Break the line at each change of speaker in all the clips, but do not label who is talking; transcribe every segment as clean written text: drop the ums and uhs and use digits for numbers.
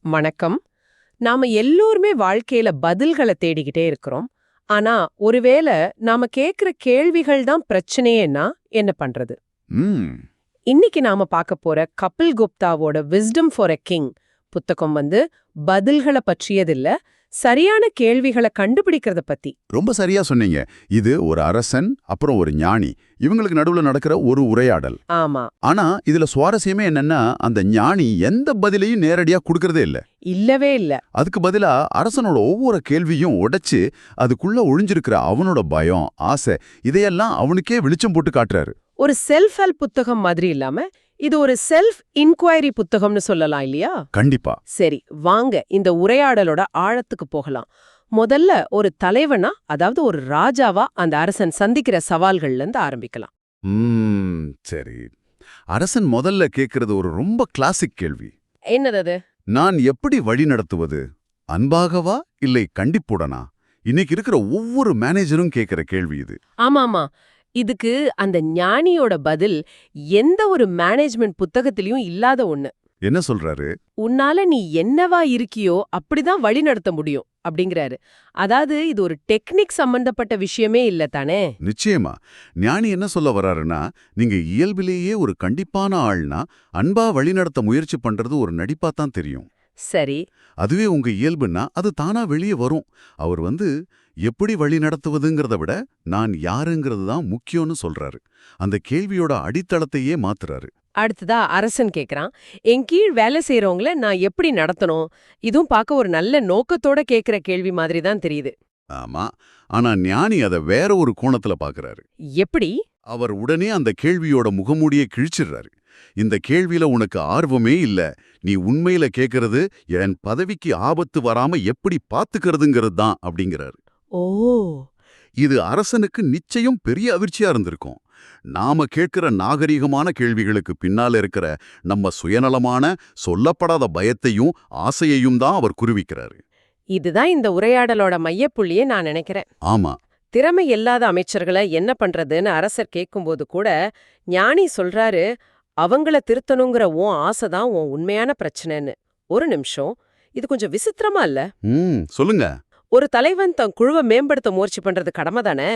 வணக்கம். நாம எல்லோருமே வாழ்க்கையில பதில்களை தேடிக்கிட்டே இருக்கிறோம். ஆனா ஒருவேளை நாம கேக்குற கேள்விகள் தான் பிரச்சனையேன்னா என்ன பண்றது?
ம்
இன்னைக்கு நாம பார்க்க போற கபில் குப்தாவோட விஸ்டம் ஃபார் எ கிங் புத்தகம் பதில்களை பற்றியதில்ல, சரியான கேள்விகளை கண்டுபிடிக்கிறத பத்தி.
ரொம்ப சரியா சொன்னீங்க. இது ஒரு அரசன் அப்புறம் ஒரு ஞானி இவங்களுக்கு நடுவுல நடக்கிற ஒரு உரையாடல்.
ஆமா.
ஆனா இதுல சுவாரஸ்யமே என்னன்னா, அந்த ஞானி எந்த பதிலையும் நேரடியா கொடுக்கறதே இல்ல.
இல்லவே இல்ல.
அதுக்கு பதிலா அரசனோட ஒவ்வொரு கேள்வியும் உடைச்சு அதுக்குள்ள ஒளிஞ்சிருக்கிற அவனோட பயம், ஆசை இதையெல்லாம் அவனுக்கே வெளிச்சம் போட்டு காட்டுறாரு.
ஒரு செல்ஃப் ஹெல்ப் புத்தகம் மாதிரி இல்லாம இது ஒரு செல்ஃப் இன்குவைரி புத்தகம்னு சொல்லலாம் இல்லையா?
கண்டிப்பா.
சரி, வாங்க இந்த உரையாடலோட ஆழத்துக்கு போகலாம். முதல்ல ஒரு தலைவனா, அதாவது ஒரு ராஜாவா அந்த அரசன் சந்திக்கிற சவால்கள்ல இருந்து ஆரம்பிக்கலாம்.
சரி. அரசன் முதல்ல கேட்கறது ஒரு ரொம்ப கிளாசிக் கேள்வி.
என்னது அது?
நான் எப்படி வழி நடத்துவது? அன்பாகவா இல்லை கண்டிப்புடனா? இன்னைக்கு இருக்கிற ஒவ்வொரு மேனேஜரும் கேட்கிற கேள்வி இது.
ஆமாமா. இதுக்கு அந்த ஞானியோட பதில் எந்த ஒரு மேனேஜ்மெண்ட் புத்தகத்திலயும் இல்லாத ஒண்ணு.
என்ன சொல்றாரு?
உன்னால நீ என்னவா இருக்கியோ அப்படிதான் வழி நடத்த முடியும் அப்படிங்கிறாரு. அதாவது இது ஒரு டெக்னிக் சம்பந்தப்பட்ட விஷயமே இல்ல தானே?
நிச்சயமா. ஞானி என்ன சொல்ல வர்றாருன்னா, நீங்க இயல்பிலேயே ஒரு கண்டிப்பான ஆள்னா அன்பா வழிநடத்த முயற்சி பண்றது ஒரு நடிப்பாத்தான் தெரியும்.
சரி.
அதுவே உங்க இயல்புன்னா அது தானா வெளியே வரும். அவர் எப்படி வழி நடத்துவதுங்கிறத விட நான் யாருங்கிறது தான் முக்கியம்னு சொல்றாரு. அந்த கேள்வியோட அடித்தளத்தையே மாத்துறாரு.
அடுத்ததா அரசன் கேக்குறான், என் கீழ் வேலை செய்யறவங்கள நான் எப்படி நடத்தணும்? இதுவும் பார்க்க ஒரு நல்ல நோக்கத்தோட கேக்குற கேள்வி மாதிரி தான் தெரியுது.
ஆமா. ஆனா ஞானி அதை வேற ஒரு கோணத்துல பாக்குறாரு.
எப்படி?
அவர் உடனே அந்த கேள்வியோட முகமூடியை கிழிச்சிடுறாரு. இந்த கேள்வியில உனக்கு ஆர்வமே இல்ல. நீ உண்மையில கேக்குறது என் பதவிக்கு ஆபத்து வராம எப்படி பாத்துக்கிறதுங்கிறது தான் அப்படிங்கிறாரு.
ஓ.
இது அரசனுக்கு நிச்சயம் பெரிய அதிர்ச்சியா இருந்திருக்கும். நாம கேட்கிற நாகரீகமான கேள்விகளுக்கு பின்னால இருக்கிற நம்ம சுயநலமான சொல்லப்படாத பயத்தையும் ஆசையையும் தான் அவர் குருவிக்கிறாரு.
இதுதான் இந்த உரையாடலோட மையப்புள்ளியே நான் நினைக்கிறேன்.
ஆமா.
திறமை இல்லாத அமைச்சர்களை என்ன பண்றதுன்னு அரசர் கேட்கும்போது கூட ஞானி சொல்றாரு, அவங்கள திருத்தணுங்கிற உன் ஆசைதான் உன் உண்மையான பிரச்சனைன்னு. ஒரு நிமிஷம், இது கொஞ்சம் விசித்திரமா இல்ல?
சொல்லுங்க.
ஒரு தலைவன் தன் குழுவை மேம்படுத்த முயற்சி பண்றது கடமை தானே?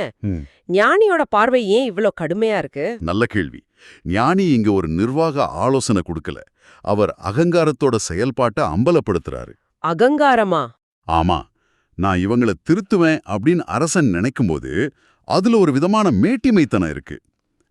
ஞானியோட பார்வை ஏன் இவ்ளோ கடுமையா இருக்கு?
நல்ல கேள்வி. ஞானி இங்க ஒரு நிர்வாக ஆலோசனை கொடுக்கல. அவர் அகங்காரத்தோட செயல்பாட்டை அம்பலப்படுத்துறாரு.
அகங்காரமா?
ஆமா. நான் இவங்கள திருத்துவேன் அப்படின்னு அரசன் நினைக்கும்போது அதுல ஒரு விதமான மேட்டிமைத்தனம் இருக்கு.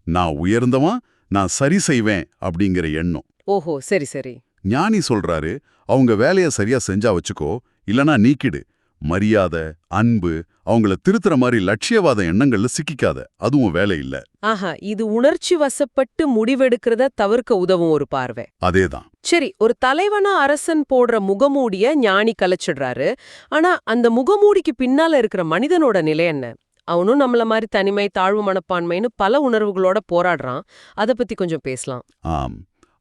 நான் உயர்ந்தவன், நான் சரி செய்வேன் அப்படிங்கிற எண்ணம்.
ஓஹோ, சரி சரி.
ஞானி சொல்றாரு, அவங்க வேலையை சரியா செஞ்சா வச்சுக்கோ, இல்லனா நீக்கிடு. மரியாதை, அன்பு, அவங்கள திருத்துற மாதிரி லட்சியவாத எண்ணங்கள்ல சிக்கிக்காத. அதுவும் வேலை இல்ல.
ஆஹா, இது உணர்ச்சி வசப்பட்டு முடிவெடுக்கிறத தவிர்க்க உதவும் ஒரு பார்வை.
அதேதான்.
சரி, ஒரு தலைவனா அரசன் போடுற முகமூடிய ஞானி கலைச்சிடுறாரு. ஆனா அந்த முகமூடிக்கு பின்னால இருக்கிற மனிதனோட நிலை என்ன? அவனும் நம்மள மாதிரி தனிமை, தாழ்வு மனப்பான்மைன்னு பல உணர்வுகளோட போராடுறான். அத பத்தி கொஞ்சம் பேசலாம்.
ஆம்.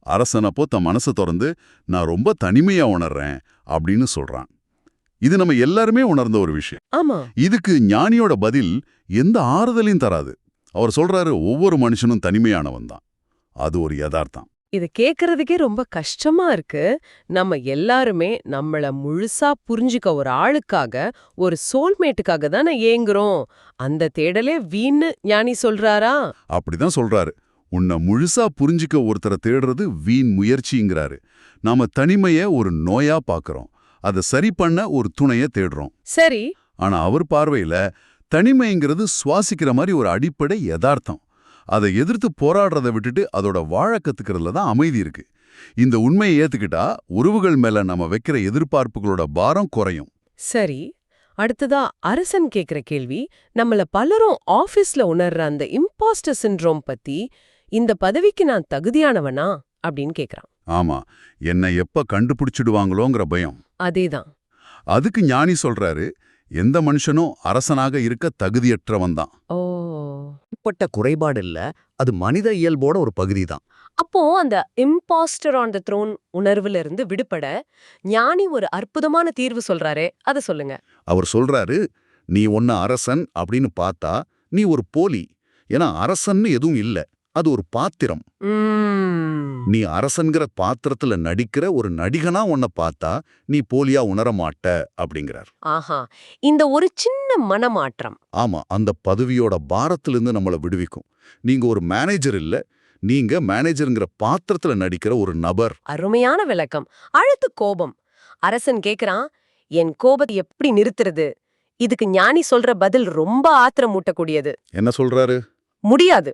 அரசனப்போ தன் மனசை திறந்து நான் ரொம்ப தனிமையா உணர்றேன் அப்படின்னு சொல்றான். இது நம்ம எல்லாருமே உணர்ந்த ஒரு விஷயம்.
ஆமா.
இதுக்கு ஞானியோட பதில் எந்த ஆறுதலையும் தராது. அவர் சொல்றாரு, ஒவ்வொரு மனுஷனும் தனிமையானவன் தான். அது ஒரு யதார்த்தம்.
இது கேக்குறதுக்கே ரொம்ப கஷ்டமா இருக்கு. நம்ம எல்லாருமே நம்மள முழுசா புரிஞ்சுக்க ஒரு ஆளுக்காக, ஒரு சோல்மேட்டுக்காக தானே ஏங்குறோம். அந்த தேடலே வீண் ஞானி சொல்றாரா?
அப்படிதான் சொல்றாரு. உன்னை முழுசா புரிஞ்சுக்க ஒருத்தரை தேடுறது வீண் முயற்சிங்கிறாரு. நாம தனிமைய ஒரு நோயா பாக்குறோம். அதை சரி பண்ண ஒரு துணைய தேடுறோம்.
சரி.
ஆனா அவர் பார்வையில தனிமைங்கிறது சுவாசிக்கிற மாதிரி ஒரு அடிப்படை யதார்த்தம். அதை எதிர்த்து போராடுறதை விட்டுட்டு அதோட வாழ கத்துக்கிறதுல தான் அமைதி இருக்கு. இந்த உண்மையை ஏத்துக்கிட்டா உறவுகள் மேல நம்ம வைக்கிற எதிர்பார்ப்புகளோட பாரம் குறையும்.
சரி. அடுத்ததா அரசன் கேக்குற கேள்வி, நம்மள பலரும் ஆபீஸ்ல உணர்ற அந்த இம்பாஸ்டர் சிண்ட்ரோம் பத்தி, இந்த பதவிக்கு நான் தகுதியானவனா அப்படின்னு கேக்குறான்.
ஆமா, என்னை எப்ப கண்டுபிடிச்சிடுவாங்களோங்கிற பயம்.
அதேதான்.
அதுக்கு ஞானி சொல்றாரு, எந்த மனுஷனும் அரசனாக இருக்க தகுதியற்றவன் தான்.
ஓ.
பட்ட குறைபாடு இல்ல, அது மனித இயல்போட ஒரு பகுதி தான்.
அப்போ அந்த இம்பாஸ்டர் ஆன் த த்ரோன் உணர்வுல இருந்து விடுபட ஞானி ஒரு அற்புதமான தீர்வு சொல்றாரே, அத சொல்லுங்க.
அவர் சொல்றாரு, நீ ஒன்ன அரசன் அப்படின்னு பார்த்தா நீ ஒரு போலி. ஏன்னா அரசன்னு எதுவும் இல்ல.
அது ஒரு பாத்திரம்.
ம்.
நீ அரசன்கிற பாத்திரத்துல நடிக்கிற ஒரு நடிகனா உன்னை பார்த்தா நீ போலியா உணர மாட்ட அப்படிங்கிறார்.
ஆஹா, இந்த ஒரு சின்ன மனமாற்றம்.
ஆமா, அந்த பதவியோட பாரத்திலிருந்து நம்மள விடுவிக்கும். நீங்க ஒரு மேனேஜர் இல்ல, நீங்க மேனேஜருங்கிற பாத்திரத்துல நடிக்கிற ஒரு நபர்.
அருமையான விளக்கம். அடுத்து கோபம். அரசன் கேக்குறான், என் கோபத்தை எப்படி நிறுத்துறது? இதுக்கு ஞானி சொல்ற பதில் ரொம்ப ஆத்திரமூட்டக்கூடியது.
என்ன சொல்றாரு?
முடியாது.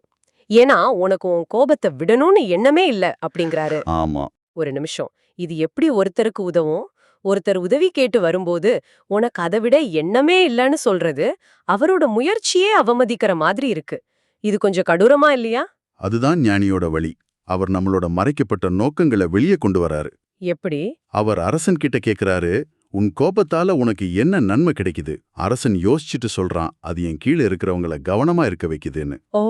ஏன்னா உனக்கு உன் கோபத்தை விடணும்னு எண்ணமே இல்ல அப்படிங்கிறாரு.
ஆமா,
ஒரு நிமிஷம். இது எப்படி ஒருத்தருக்கு உதவும்? ஒருத்தர் உதவி கேட்டு வரும்போது உனக்கு அதை விட எண்ணமே இல்லைன்னு சொல்றது அவரோட முயற்சியே அவமதிக்கிற மாதிரி இருக்கு. இது கொஞ்சம் கடூரமா இல்லையா?
அதுதான் ஞானியோட வழி. அவர் நம்மளோட மறைக்கப்பட்ட நோக்கங்களை வெளியே கொண்டு வராரு.
எப்படி?
அவர் அரசன் கிட்ட கேக்குறாரு, உன் கோபத்தால உனக்கு என்ன நன்மை கிடைக்குது? அரசன் யோசிச்சுட்டு சொல்றான், அது என் கீழே இருக்கிறவங்கள கவனமா இருக்க வைக்குதுன்னு.
ஓ,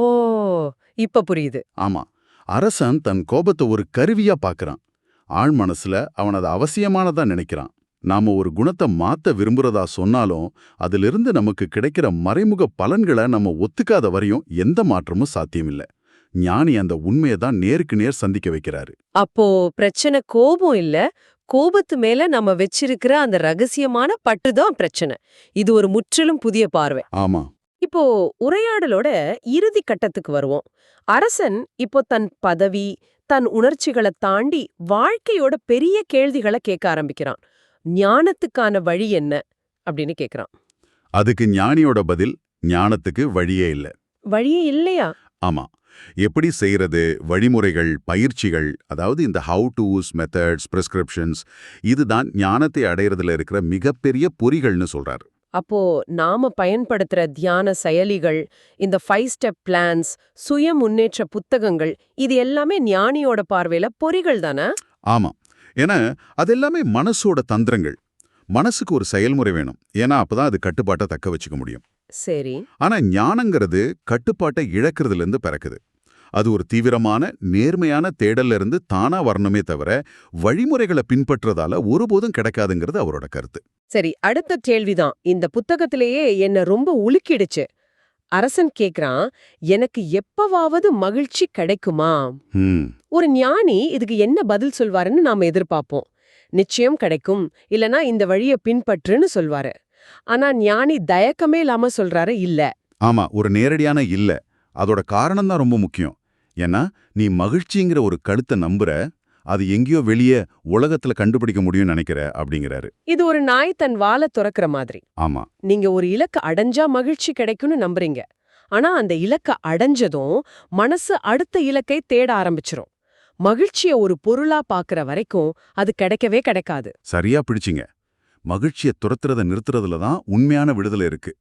இப்ப புரியுது.
ஆமா, அரசன் தன் கோபத்தை ஒரு கருவியா பாக்குறான். ஆழ் மனசுல அவன் அதை அவசியமானதா நினைக்கிறான். நாம ஒரு குணத்தை மாத்த விரும்புறதா சொன்னாலும் அதிலிருந்து நமக்கு கிடைக்கிற மறைமுக பலன்களை நம்ம ஒத்துக்காத வரையும் எந்த மாற்றமும் சாத்தியமில்லை. ஞானி அந்த உண்மையை தான் நேருக்கு நேர் சந்திக்க வைக்கிறாரு.
அப்போ பிரச்சனை கோபம் இல்ல, கோபத்து மேல நம்ம வச்சிருக்கிற அந்த ரகசியமான பற்றுதான் பிரச்சனை. இது ஒரு முற்றிலும் புதிய பார்வை.
ஆமா,
இப்போ உரையாடலோட இறுதி கட்டத்துக்கு வருவோம். அரசன் இப்போ தன் பதவி, தன் உணர்ச்சிகளை தாண்டி வாழ்க்கையோட பெரிய கேள்விகளை கேட்க ஆரம்பிக்கிறான். ஞானத்துக்கான வழி என்ன அப்படின்னு கேக்குறான்.
அதுக்கு ஞானியோட பதில், ஞானத்துக்கு வழியே இல்ல.
வழியே இல்லையா?
ஆமா, எப்படி செய்யறது, வழிமுறைகள், பயிற்சிகள், அதாவது இந்த ஹவு டூஸ், மெத்தட்ஸ், பிரிஸ்கிரிப்ஷன்ஸ், இதுதான் ஞானத்தை அடையறதுல இருக்கிற மிகப்பெரிய பொறிகள்னு சொல்றாரு.
அப்போ நாம பயன்படுத்துற தியான செயலிகள், இந்த 5 ஸ்டெப் பிளான்ஸ், சுய முன்னேற்ற புத்தகங்கள், இது எல்லாமே ஞானியோட பார்வையில பொறிகள் தானே?
ஆமா, ஏன்னா அதெல்லாமே மனசோட தந்திரங்கள். மனசுக்கு ஒரு செயல்முறை வேணும், ஏன்னா அப்பதான் அது கட்டுப்பாட்டை தக்க வச்சுக்க முடியும்.
சரி.
ஆனா ஞானங்கிறது கட்டுப்பாட்டை இழக்கிறதுல இருந்து பிறக்குது. அது ஒரு தீவிரமான நேர்மையான தேடல்ல இருந்து தானா வரணுமே தவிர வழிமுறைகளை பின்பற்றதால ஒருபோதும் கிடைக்காதுங்கிறது அவரோட கருத்து.
சரி, அடுத்த கேள்விதான் இந்த புத்தகத்திலேயே என்ன ரொம்ப உலுக்கிடுச்சு. அரசன் கேக்குறான், எனக்கு எப்பவாவது மகிழ்ச்சி கிடைக்குமா?
ம்,
ஒரு ஞானி இதுக்கு என்ன பதில் சொல்வாருன்னு நாம எதிர்பார்ப்போம். நிச்சயம் கிடைக்கும், இல்லனா இந்த வழியை பின்பற்றுன்னு சொல்வாரு. ஆனா ஞானி தயக்கமே இல்லாம சொல்றாரு, இல்ல.
ஆமா, ஒரு நேரடியான இல்ல. அதோட காரணம் தான் ரொம்ப முக்கியம். ஏன்னா நீ மகிழ்ச்சிங்கிற ஒரு கருத்தை நம்புற, அது எங்கேயோ வெளியே உலகத்துல கண்டுபிடிக்க முடியும்னு நினைக்கிற அப்படிங்கிறாரு.
இது ஒரு நாய் தன் வாலை துறக்கிற மாதிரி.
ஆமா,
நீங்க ஒரு இலக்க அடைஞ்சா மகிழ்ச்சி கிடைக்கும்னு நம்புறீங்க. ஆனா அந்த இலக்க அடைஞ்சதும் மனசு அடுத்த இலக்கை தேட ஆரம்பிச்சிரும். மகிழ்ச்சிய ஒரு பொருளா பாக்குற வரைக்கும் அது கிடைக்கவே கிடைக்காது.
சரியா பிடிச்சிங்க. மகிழ்ச்சியை துரத்துறத நிறுத்துறதுல தான் உண்மையான விடுதலை இருக்கு.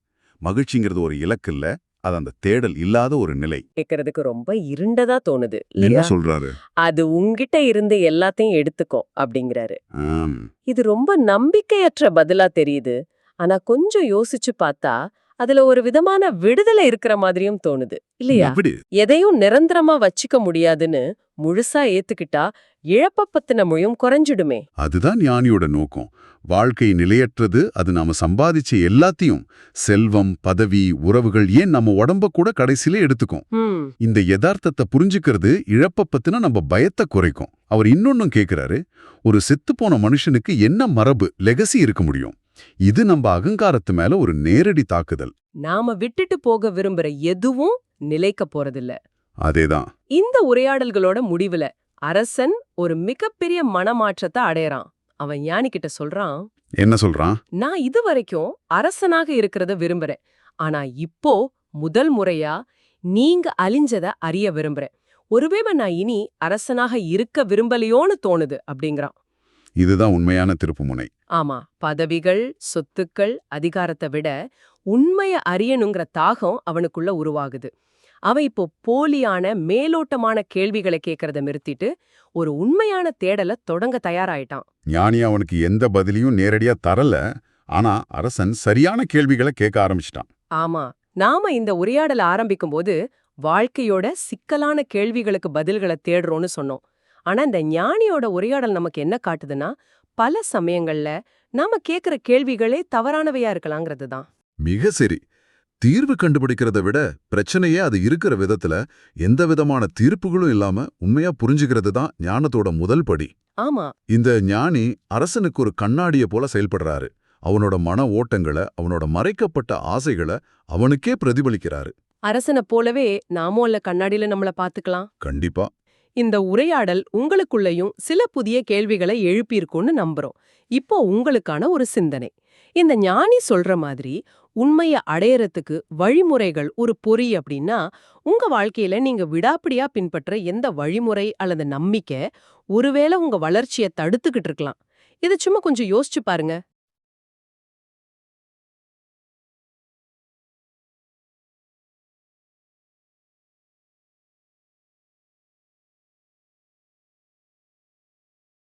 மகிழ்ச்சிங்கிறது ஒரு இலக்கு இல்ல, அது அந்த தேடல் இல்லாத ஒரு நிலை.
கேக்குறதுக்கு ரொம்ப இருண்டதா தோணுது
என்ன
இல்லையா?
சொல்றாரு?
அது உன்கிட்ட இருந்து எல்லாத்தையும் எடுத்துக்கோ அப்படிங்கிறாரு.
ஆம்,
இது ரொம்ப நம்பிக்கையற்ற பதிலா தெரியுது. ஆனா கொஞ்சம் யோசிச்சு பார்த்தா அதுல ஒரு விதமான விடுதலை இருக்கிற மாதிரியும் தோணுது இல்லையா?
எப்படி?
எதையும் நிரந்தரமா வச்சுக்க முடியாதுன்னு முழுசா ஏத்துக்கிட்டா இழப்ப பத்தின முயம் குறைஞ்சிடுமே.
அதுதான் ஞானியோட நோக்கம். வாழ்க்கை நிலையற்றது. அது நாம சம்பாதிச்ச எல்லாத்தையும், செல்வம், பதவி, உறவுகள், ஏன் நம்ம உடம்ப கூட கடைசியிலே எடுத்துக்கும்.
ம்,
இந்த யதார்த்தத்தை புரிஞ்சுக்கிறது இழப்ப பத்தின நம்ம பயத்தை குறைக்கும். அவர் இன்னொன்னும் கேக்குறாரு, ஒரு செத்துப்போன மனுஷனுக்கு என்ன மரபு, லெகசி இருக்க முடியும்? இது நம்ம அகங்காரத்து மேல ஒரு நேரடி தாக்குதல்.
நாம விட்டுட்டு போக விரும்புற எதுவும் நிலைக்க போறதில்ல.
அதேதான்.
இந்த உரையாடல்களோட முடிவுல அரசன் ஒரு மிகப்பெரிய மனமாற்றத்தை அடையறான். அவன் ஞானிகிட்ட சொல்றான்,
என்ன சொல்றான்?
நான் இதுவரைக்கும் அரசனாக இருக்கிறத விரும்புறேன். ஆனா இப்போ முதல் முறையா நீங்க அழிஞ்சத அறிய விரும்புறேன். ஒருவேளை நான் இனி அரசனாக இருக்க விரும்பலையோன்னு தோணுது அப்படிங்கிறான்.
இதுதான் உண்மையான திருப்புமுனை.
ஆமா, பதவிகள், சொத்துக்கள், அதிகாரத்தை விட உண்மைய அறியணுங்கிற தாகம் அவனுக்குள்ள உருவாகுது. அவன் இப்போ போலியான மேலோட்டமான கேள்விகளை கேட்கறத நிறுத்திட்டு ஒரு உண்மையான தேடலை தொடங்க தயாராயிட்டான்.
ஞானி அவனுக்கு எந்த பதிலையும் நேரடியா தரல. ஆனா அரசன் சரியான கேள்விகளை கேட்க ஆரம்பிச்சிட்டான்.
ஆமா, நாம இந்த உரையாடலை ஆரம்பிக்கும்போது வாழ்க்கையோட சிக்கலான கேள்விகளுக்கு பதில்களை தேடுறோம்னு சொன்னோம். ஆனா இந்த ஞானியோட உரையாடல் நமக்கு என்ன காட்டுதுன்னா, பல சமயங்கள்ல நாம கேக்குற கேள்விகளே தவறானவையா இருக்கலாங்கிறது தான்.
மிக சரி. தீர்வு கண்டுபிடிக்கிறத விட பிரச்சனையே அது இருக்கிற விதத்துல எந்த விதமான தீர்ப்புகளும் இல்லாம உண்மையா புரிஞ்சுக்கிறது தான் ஞானத்தோட முதல் படி.
ஆமா.
இந்த ஞானி அரசனுக்கு ஒரு கண்ணாடிய போல செயல்படுறாரு. அவனோட மன ஓட்டங்களை, அவனோட மறைக்கப்பட்ட ஆசைகளை அவனுக்கே பிரதிபலிக்கிறாரு.
அரசனை போலவே நாமும் அல்ல கண்ணாடியில நம்மள பாத்துக்கலாம்.
கண்டிப்பா.
இந்த உரையாடல் உங்களுக்குள்ளயும் சில புதிய கேள்விகளை எழுப்பியிருக்கும்னு நம்புறோம். இப்போ உங்களுக்கான ஒரு சிந்தனை. இந்த ஞானி சொல்ற மாதிரி உண்மைய அடையறதுக்கு வழிமுறைகள் ஒரு பொறி அப்படின்னா, உங்க வாழ்க்கையில நீங்க விடாப்பிடியா பின்பற்ற எந்த வழிமுறை அல்லது நம்பிக்கை ஒருவேளை உங்க வளர்ச்சியை தடுத்துக்கிட்டு இருக்கலாம். இதை சும்மா கொஞ்சம் யோசிச்சு பாருங்க.